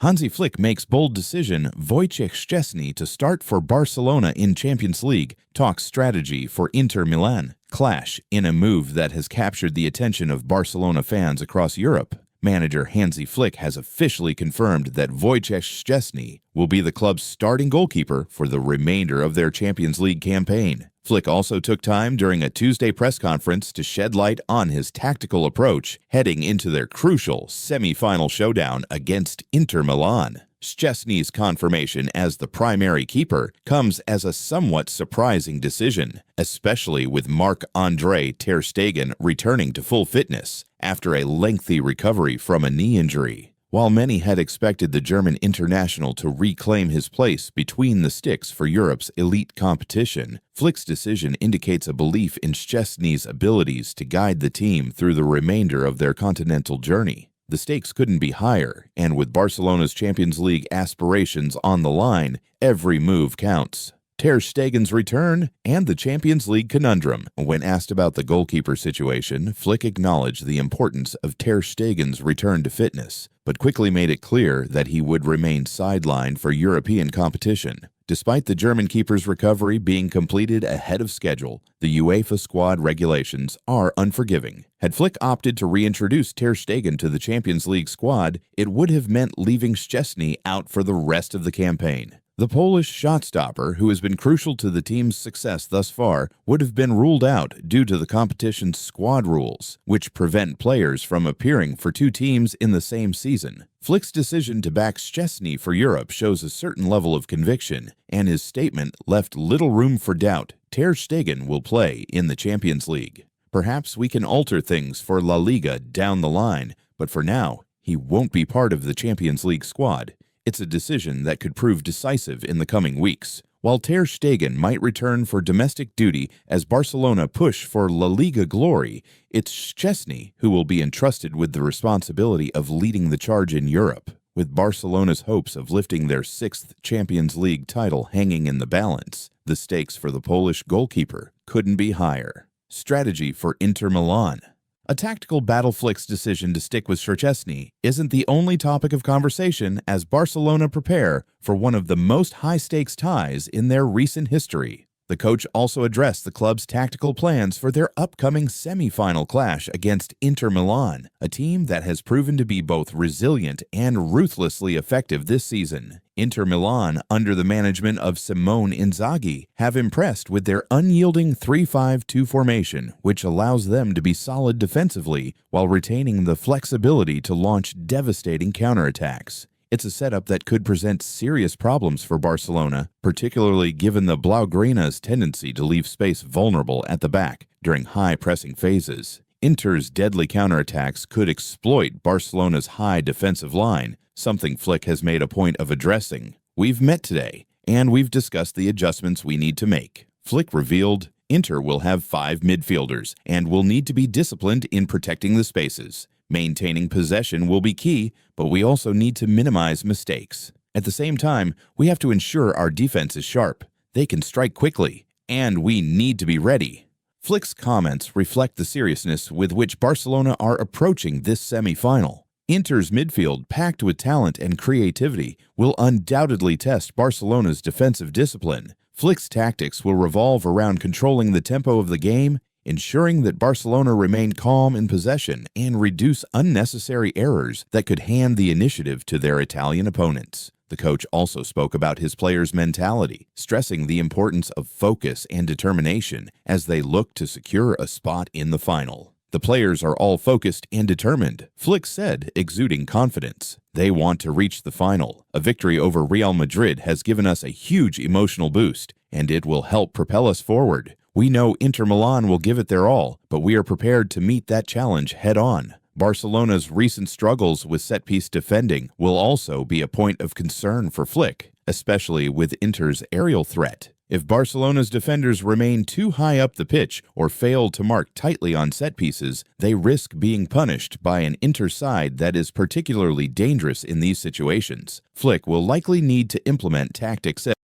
Hansi Flick makes bold decision Wojciech Szczesny to start for Barcelona in Champions League, talks strategy for Inter Milan, clash in a move that has captured the attention of Barcelona fans across Europe. Manager Hansi Flick has officially confirmed that Wojciech Szczesny will be the club's starting goalkeeper for the remainder of their Champions League campaign. Flick also took time during a Tuesday press conference to shed light on his tactical approach heading into their crucial semi-final showdown against Inter Milan. Szczesny's confirmation as the primary keeper comes as a somewhat surprising decision, especially with Marc-André ter Stegen returning to full fitness after a lengthy recovery from a knee injury. While many had expected the German international to reclaim his place between the sticks for Europe's elite competition, Flick's decision indicates a belief in Szczesny's abilities to guide the team through the remainder of their continental journey. The stakes couldn't be higher, and with Barcelona's Champions League aspirations on the line, every move counts. Ter Stegen's return and the Champions League conundrum. When asked about the goalkeeper situation, Flick acknowledged the importance of Ter Stegen's return to fitness, but quickly made it clear that he would remain sidelined for European competition. Despite the German keeper's recovery being completed ahead of schedule, the UEFA squad regulations are unforgiving. Had Flick opted to reintroduce Ter Stegen to the Champions League squad, it would have meant leaving Szczesny out for the rest of the campaign. The Polish shot-stopper, who has been crucial to the team's success thus far, would have been ruled out due to the competition's squad rules, which prevent players from appearing for two teams in the same season. Flick's decision to back Szczesny for Europe shows a certain level of conviction, and his statement left little room for doubt. Ter Stegen will play in the Champions League. Perhaps we can alter things for La Liga down the line, but for now, he won't be part of the Champions League squad. It's a decision that could prove decisive in the coming weeks. While Ter Stegen might return for domestic duty as Barcelona push for La Liga glory, it's Szczesny who will be entrusted with the responsibility of leading the charge in Europe. With Barcelona's hopes of lifting their sixth Champions League title hanging in the balance, the stakes for the Polish goalkeeper couldn't be higher. Strategy for Inter Milan. A tactical battle. Flick's decision to stick with Szczesny isn't the only topic of conversation as Barcelona prepare for one of the most high-stakes ties in their recent history. The coach also addressed the club's tactical plans for their upcoming semi-final clash against Inter Milan, a team that has proven to be both resilient and ruthlessly effective this season. Inter Milan, under the management of Simone Inzaghi, have impressed with their unyielding 3-5-2 formation, which allows them to be solid defensively while retaining the flexibility to launch devastating counterattacks. It's a setup that could present serious problems for Barcelona, particularly given the Blaugrana's tendency to leave space vulnerable at the back during high-pressing phases. Inter's deadly counterattacks could exploit Barcelona's high defensive line, something Flick has made a point of addressing. "We've met today, and we've discussed the adjustments we need to make." Flick revealed, Inter will have 5 midfielders and will need to be disciplined in protecting the spaces. Maintaining possession will be key, but we also need to minimize mistakes. At the same time, we have to ensure our defense is sharp. They can strike quickly, and we need to be ready. Flick's comments reflect the seriousness with which Barcelona are approaching this semi-final. Inter's midfield, packed with talent and creativity, will undoubtedly test Barcelona's defensive discipline. Flick's tactics will revolve around controlling the tempo of the game, ensuring that Barcelona remain calm in possession and reduce unnecessary errors that could hand the initiative to their Italian opponents. The coach also spoke about his players' mentality, stressing the importance of focus and determination as they look to secure a spot in the final. "The players are all focused and determined," Flick said, exuding confidence. "They want to reach the final. A victory over Real Madrid has given us a huge emotional boost, and it will help propel us forward. We know Inter Milan will give it their all, but we are prepared to meet that challenge head-on." Barcelona's recent struggles with set-piece defending will also be a point of concern for Flick, especially with Inter's aerial threat. If Barcelona's defenders remain too high up the pitch or fail to mark tightly on set pieces, they risk being punished by an Inter side that is particularly dangerous in these situations. Flick will likely need to implement tactics